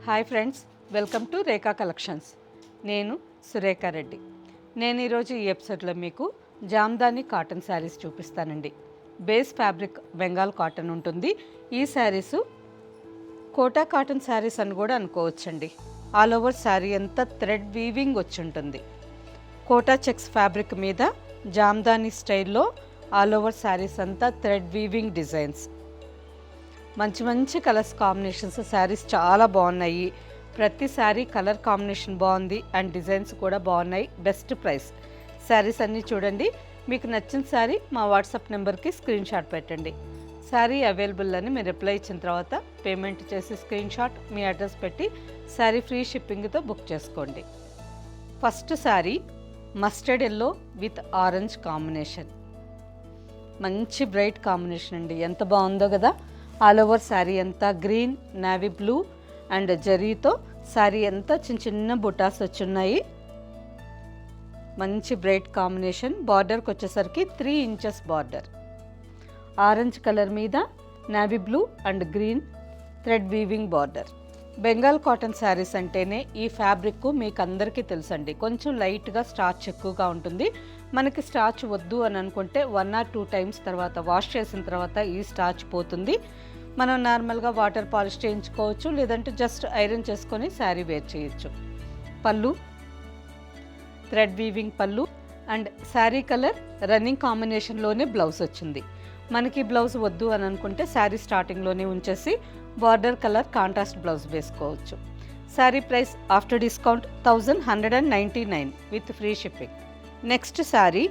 Hi friends, welcome to Rekha collections. నేను సురేఖ రెడ్డి. నేను ఈరోజు ఈ ఎపిసోడ్లో మీకు జామ్దాని కాటన్ శారీస్ చూపిస్తానండి. బేస్ ఫ్యాబ్రిక్ బెంగాల్ కాటన్ ఉంటుంది. ఈ శారీసు కోటా కాటన్ శారీస్ అని కూడా అనుకోవచ్చండి. ఆల్ ఓవర్ శారీ అంతా థ్రెడ్ వీవింగ్ వచ్చి ఉంటుంది. కోటా చెక్స్ ఫ్యాబ్రిక్ మీద జామ్దాని స్టైల్లో ఆల్ ఓవర్ శారీస్ అంతా థ్రెడ్ వీవింగ్ డిజైన్స్. మంచి మంచి కలర్స్ కాంబినేషన్స్, శారీస్ చాలా బాగున్నాయి. ప్రతి శారీ కలర్ కాంబినేషన్ బాగుంది అండ్ డిజైన్స్ కూడా బాగున్నాయి. Best price. శారీస్ అన్నీ చూడండి. మీకు నచ్చిన శారీ మా వాట్సాప్ నెంబర్కి స్క్రీన్ షాట్ పెట్టండి. శారీ అవైలబుల్ అని మీరు రిప్లై ఇచ్చిన తర్వాత పేమెంట్ చేసి స్క్రీన్ షాట్ మీ అడ్రస్ పెట్టి శారీ ఫ్రీ షిప్పింగ్తో బుక్ చేసుకోండి. First sari mustard yellow with orange combination. మంచి బ్రైట్ కాంబినేషన్ అండి. ఎంత బాగుందో కదా. ఆల్ ఓవర్ శారీ అంతా గ్రీన్, నావీ బ్లూ అండ్ జరీతో శారీ అంతా చిన్న చిన్న బుటాస్ వచ్చున్నాయి. మంచి బ్రైట్ కాంబినేషన్. బార్డర్కి వచ్చేసరికి 3 ఇంచెస్ బార్డర్. ఆరెంజ్ కలర్ మీద navy blue and green thread weaving border. Bengal cotton saris అంటేనే ఈ ఫ్యాబ్రిక్ మీకు అందరికీ తెలుసండి. కొంచెం లైట్గా స్టార్చ్ ఎక్కువగా ఉంటుంది. మనకి స్టార్చ్ వద్దు అని అనుకుంటే 1 or 2 టైమ్స్ తర్వాత వాష్ చేసిన తర్వాత ఈ స్టార్చ్ పోతుంది. మనం నార్మల్గా వాటర్ పాలిష్ చేయించుకోవచ్చు, లేదంటే జస్ట్ ఐరన్ చేసుకొని శారీ వేర్ చేయొచ్చు. పళ్ళు థ్రెడ్ వీవింగ్ పళ్ళు అండ్ శారీ కలర్ రన్నింగ్ కాంబినేషన్లోనే బ్లౌజ్ వచ్చింది. మనకి బ్లౌజ్ వద్దు అని అనుకుంటే శారీ స్టార్టింగ్లోనే ఉంచేసి బార్డర్ కలర్ కాంట్రాస్ట్ బ్లౌజ్ వేసుకోవచ్చు. Sari price after discount 1199 with free shipping. Next sari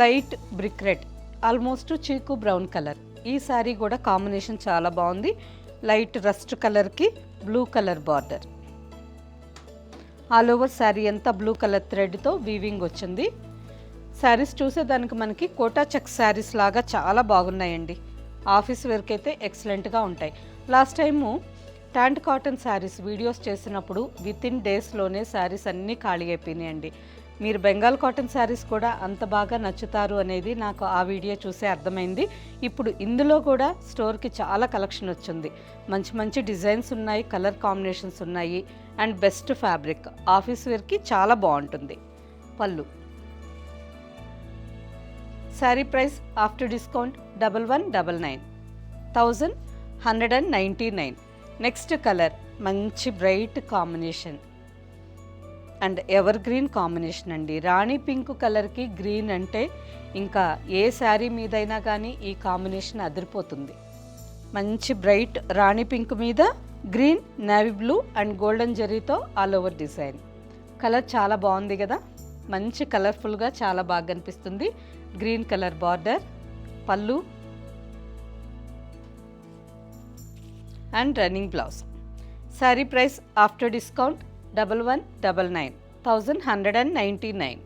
light brick red, almost చీకు బ్రౌన్ కలర్. ఈ శారీ కూడా కాంబినేషన్ చాలా బాగుంది. లైట్ రస్ట్ కలర్కి blue colour border. All over sari అంతా బ్లూ కలర్ థ్రెడ్తో వీవింగ్ వచ్చింది. శారీస్ చూసేదానికి మనకి కోటా చెక్స్ శారీస్ లాగా చాలా బాగున్నాయండి. ఆఫీస్ వేర్కి అయితే ఎక్సలెంట్గా ఉంటాయి. లాస్ట్ టైము ట్యాంట్ కాటన్ శారీస్ వీడియోస్ చేసినప్పుడు వితిన్ డేస్లోనే శారీస్ అన్నీ ఖాళీ అయిపోయినాయండి. మీరు బెంగాల్ కాటన్ శారీస్ కూడా అంత బాగా నచ్చుతారు అనేది నాకు ఆ వీడియో చూసే అర్థమైంది. ఇప్పుడు ఇందులో కూడా స్టోర్కి చాలా కలెక్షన్ వచ్చింది. మంచి మంచి డిజైన్స్ ఉన్నాయి, కలర్ కాంబినేషన్స్ ఉన్నాయి అండ్ బెస్ట్ ఫ్యాబ్రిక్. ఆఫీస్ వేర్కి చాలా బాగుంటుంది. పళ్ళు sari price after discount 1199 1199. Next colour మంచి bright combination and evergreen combination అండి. రాణి పింక్ కలర్కి గ్రీన్ అంటే ఇంకా ఏ శారీ మీదైనా కానీ ఈ కాంబినేషన్ అదిరిపోతుంది. మంచి బ్రైట్ రాణి పింక్ మీద green, navy blue and golden జరీతో ఆల్ ఓవర్ డిజైన్. కలర్ చాలా బాగుంది కదా. మంచి కలర్ఫుల్గా చాలా బాగా కనిపిస్తుంది. Green colour border. పళ్ళు and running blouse. Sari price after discount 1199 1199.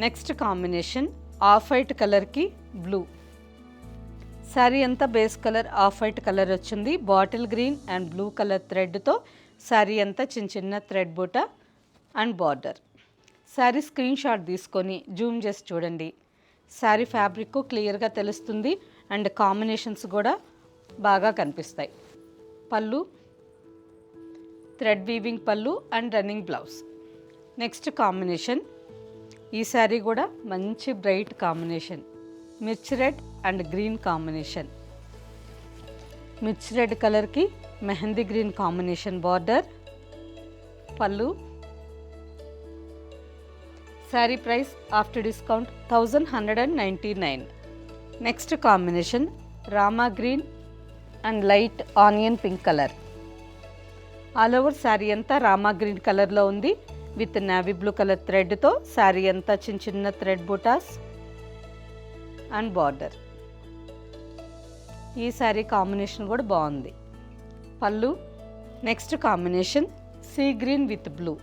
Next combination off white కలర్కి బ్లూ. శారీ అంతా base colour off white colour వచ్చింది. Bottle green and blue colour థ్రెడ్తో శారీ అంతా చిన్న చిన్న థ్రెడ్ బూట and border. Sari screen shot తీసుకొని జూమ్ చేసి చూడండి. శారీ ఫ్యాబ్రిక్ క్లియర్గా తెలుస్తుంది అండ్ కాంబినేషన్స్ కూడా బాగా కనిపిస్తాయి. పళ్ళు థ్రెడ్ వీవింగ్ పళ్ళు and running blouse. Next combination ఈ శారీ కూడా మంచి బ్రైట్ కాంబినేషన్. మిర్చి రెడ్ అండ్ గ్రీన్ కాంబినేషన్. మిర్చి రెడ్ కలర్కి మెహందీ గ్రీన్ కాంబినేషన్ బార్డర్. పళ్ళు sari price after discount 1199. Next combination Rama green and light onion pink colour. All over sari అంతా రామా గ్రీన్ కలర్లో ఉంది విత్ నావీ బ్లూ కలర్ థ్రెడ్తో శారీ అంతా చిన్న చిన్న థ్రెడ్ బూటాస్ అండ్ బార్డర్. ఈ శారీ కాంబినేషన్ కూడా బాగుంది. పళ్ళు next combination sea green with blue.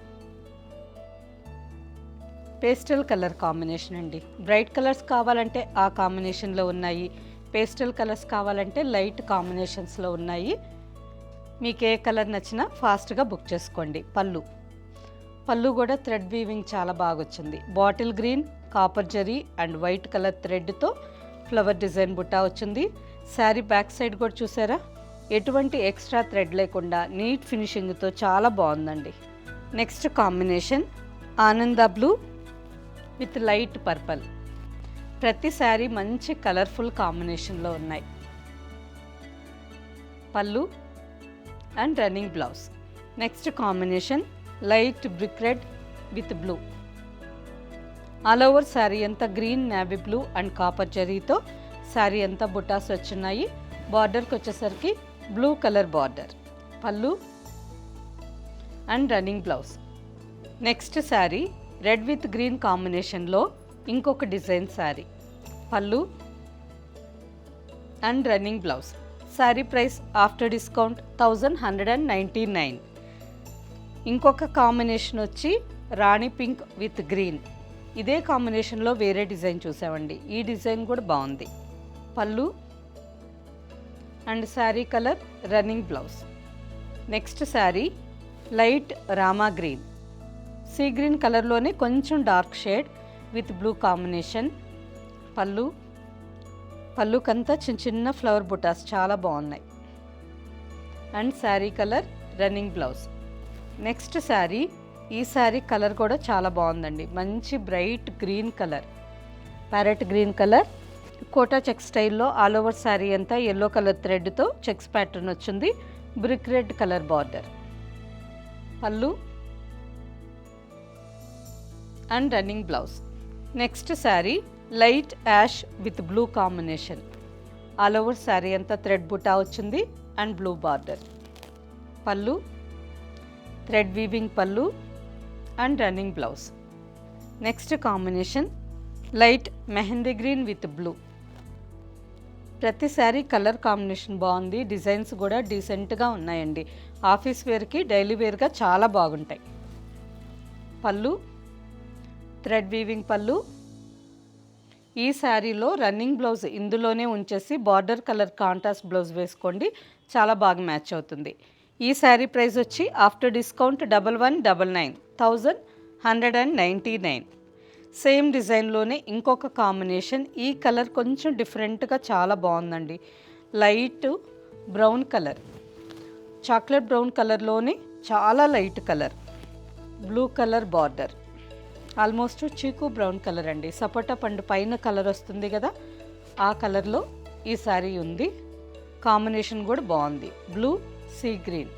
Pastel colour combination అండి. బ్రైట్ కలర్స్ కావాలంటే ఆ కాంబినేషన్లో ఉన్నాయి. పేస్టల్ కలర్స్ కావాలంటే లైట్ కాంబినేషన్స్లో ఉన్నాయి. మీకు ఏ కలర్ నచ్చినా ఫాస్ట్గా బుక్ చేసుకోండి. పళ్ళు కూడా థ్రెడ్ వీవింగ్ చాలా బాగా వచ్చింది. బాటిల్ గ్రీన్, కాపర్ జరీ అండ్ వైట్ కలర్ థ్రెడ్తో ఫ్లవర్ డిజైన్ బుట్టా వచ్చింది. శారీ బ్యాక్ సైడ్ కూడా చూసారా ఎటువంటి ఎక్స్ట్రా థ్రెడ్ లేకుండా నీట్ ఫినిషింగ్తో చాలా బాగుందండి. నెక్స్ట్ కాంబినేషన్ ఆనంద బ్లూ విత్ లైట్ పర్పల్. ప్రతి శారీ మంచి కలర్ఫుల్ కాంబినేషన్లో ఉన్నాయి. పళ్ళు and running blouse. Next combination light brick red with blue. All over sari అంతా green navy blue and copper జరీతో శారీ అంతా బుటాస్ వచ్చున్నాయి. బార్డర్కి వచ్చేసరికి బ్లూ కలర్ బార్డర్. పళ్ళు and running blouse. Next sari red with green కాంబినేషన్లో ఇంకొక డిజైన్ శారీ. పళ్ళు and running blouse. Sari price after discount 1199. ఇంకొక కాంబినేషన్ వచ్చి రాణి పింక్ విత్ గ్రీన్. ఇదే కాంబినేషన్లో వేరే డిజైన్ చూసామండి. ఈ డిజైన్ కూడా బాగుంది. పళ్ళు and sari colour running blouse. Next sari light రామా గ్రీన్. సీ గ్రీన్ కలర్లోనే కొంచెం dark shade with blue combination. పళ్ళుకంతా చిన్న చిన్న ఫ్లవర్ బుటాస్ చాలా బాగున్నాయి. And sari colour running blouse. Next sari, ఈ శారీ కలర్ కూడా చాలా బాగుందండి. మంచి bright green colour, parrot green colour. Kota check స్టైల్లో ఆల్ ఓవర్ శారీ అంతా ఎల్లో కలర్ థ్రెడ్తో చెక్స్ ప్యాటర్న్ వచ్చింది. Brick red colour border. పళ్ళు and running blouse. Next sari light ash with blue combination. All over sari అంతా థ్రెడ్ బుటా వచ్చింది అండ్ బ్లూ బార్డర్. పళ్ళు thread weaving పళ్ళు and running blouse. Next combination light mehndi green with blue. ప్రతి sari colour combination బాగుంది. Designs కూడా డీసెంట్గా ఉన్నాయండి. ఆఫీస్ వేర్కి డైలీ వేర్గా చాలా బాగుంటాయి. పళ్ళు థ్రెడ్ వీవింగ్ పళ్ళు. ఈ శారీలో రన్నింగ్ బ్లౌజ్ ఇందులోనే ఉంచేసి బార్డర్ కలర్ కాంట్రాస్ట్ బ్లౌజ్ వేసుకోండి, చాలా బాగా మ్యాచ్ అవుతుంది. ఈ శారీ ప్రైస్ వచ్చి ఆఫ్టర్ డిస్కౌంట్ 1199, 1199. సేమ్ డిజైన్లోనే ఇంకొక కాంబినేషన్. ఈ కలర్ కొంచెం డిఫరెంట్గా చాలా బాగుందండి. Light brown colour, chocolate brown కలర్లోనే చాలా light colour, blue colour border. Almost చీకు బ్రౌన్ కలర్ అండి. సపోటా పండు పైన కలర్ వస్తుంది కదా, ఆ కలర్లో ఈ శారీ ఉంది. కాంబినేషన్ కూడా బాగుంది. Blue sea green.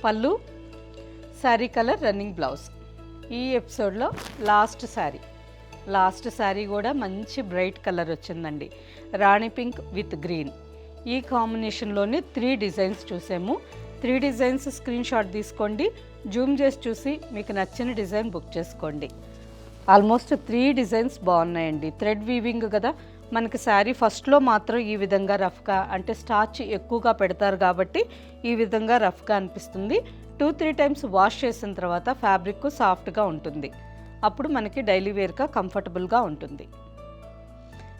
పళ్ళు శారీ కలర్ రన్నింగ్ బ్లౌజ్. ఈ ఎపిసోడ్లో లాస్ట్ శారీ కూడా మంచి బ్రైట్ కలర్ వచ్చిందండి. రాణి పింక్ విత్ గ్రీన్. ఈ కాంబినేషన్లోనే 3 డిజైన్స్ చూసాము. 3 డిజైన్స్ స్క్రీన్ షాట్ తీసుకోండి. జూమ్ చేసి చూసి మీకు నచ్చిన డిజైన్ బుక్ చేసుకోండి. ఆల్మోస్ట్ 3 డిజైన్స్ బాగున్నాయండి. థ్రెడ్ వీవింగ్ కదా, మనకి శారీ ఫస్ట్లో మాత్రం ఈ విధంగా రఫ్గా, అంటే స్టార్చ్ ఎక్కువగా పెడతారు కాబట్టి ఈ విధంగా రఫ్గా అనిపిస్తుంది. 2-3 టైమ్స్ వాష్ చేసిన తర్వాత ఫ్యాబ్రిక్ సాఫ్ట్గా ఉంటుంది. అప్పుడు మనకి డైలీ వేర్గా కంఫర్టబుల్గా ఉంటుంది.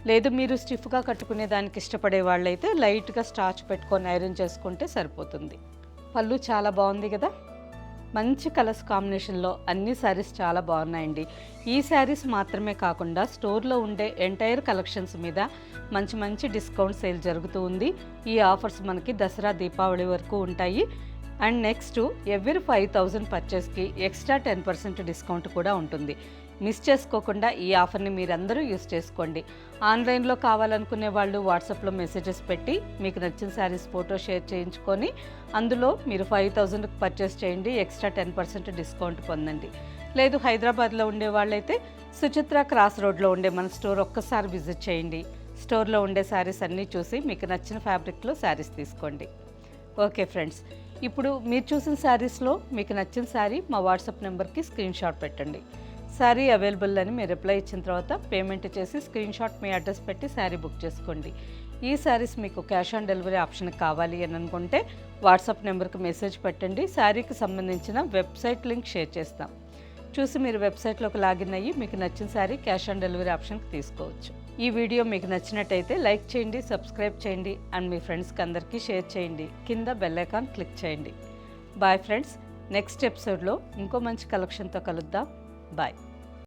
లేదు మీరు స్టిఫ్గా కట్టుకునే దానికి ఇష్టపడే వాళ్ళైతే లైట్గా స్టార్చ్ పెట్టుకొని ఐరన్ చేసుకుంటే సరిపోతుంది. పళ్ళు చాలా బాగుంది కదా, మంచి కలర్స్ కాంబినేషన్లో అన్ని శారీస్ చాలా బాగున్నాయండి. ఈ శారీస్ మాత్రమే కాకుండా స్టోర్లో ఉండే ఎంటైర్ కలెక్షన్స్ మీద మంచి మంచి డిస్కౌంట్ సేల్ జరుగుతూ ఉంది. ఈ ఆఫర్స్ మనకి దసరా దీపావళి వరకు ఉంటాయి. అండ్ నెక్స్ట్ ఎవ్రీ 5000 పర్చేస్కి ఎక్స్ట్రా 10% డిస్కౌంట్ కూడా ఉంటుంది. మిస్ చేసుకోకుండా ఈ ఆఫర్ని మీరందరూ యూస్ చేసుకోండి. ఆన్లైన్లో కావాలనుకునే వాళ్ళు వాట్సాప్లో మెసేజెస్ పెట్టి మీకు నచ్చిన శారీస్ ఫోటో షేర్ చేయించుకొని అందులో మీరు 5000 పర్చేస్ చేయండి, ఎక్స్ట్రా 10% డిస్కౌంట్ పొందండి. లేదు హైదరాబాద్లో ఉండే వాళ్ళైతే సుచిత్ర క్రాస్ రోడ్లో ఉండే మన స్టోర్ ఒక్కసారి విజిట్ చేయండి. స్టోర్లో ఉండే శారీస్ అన్నీ చూసి మీకు నచ్చిన ఫ్యాబ్రిక్లో శారీస్ తీసుకోండి. ఓకే ఫ్రెండ్స్, ఇప్పుడు మీరు చూసిన శారీస్లో మీకు నచ్చిన శారీ మా వాట్సాప్ నెంబర్కి స్క్రీన్ షాట్ పెట్టండి. శారీ అవైలబుల్ అని మీరు రిప్లై ఇచ్చిన తర్వాత పేమెంట్ చేసి స్క్రీన్ షాట్ మీ అడ్రస్ పెట్టి శారీ బుక్ చేసుకోండి. ఈ శారీస్ మీకు క్యాష్ ఆన్ డెలివరీ ఆప్షన్ కావాలి అని అనుకుంటే వాట్సాప్ నెంబర్కి మెసేజ్ పెట్టండి. శారీకి సంబంధించిన వెబ్సైట్ లింక్ షేర్ చేస్తాం. చూసి మీరు వెబ్సైట్లోకి లాగిన్ అయ్యి మీకు నచ్చిన శారీ క్యాష్ ఆన్ డెలివరీ ఆప్షన్కి తీసుకోవచ్చు. ఈ వీడియో మీకు నచ్చినట్టయితే లైక్ చేయండి, సబ్స్క్రైబ్ చేయండి అండ్ మీ ఫ్రెండ్స్కి అందరికీ షేర్ చేయండి. కింద బెల్ ఐకాన్ క్లిక్ చేయండి. బాయ్ ఫ్రెండ్స్, నెక్స్ట్ ఎపిసోడ్లో ఇంకో మంచి కలెక్షన్తో కలుద్దాం. బాయ్.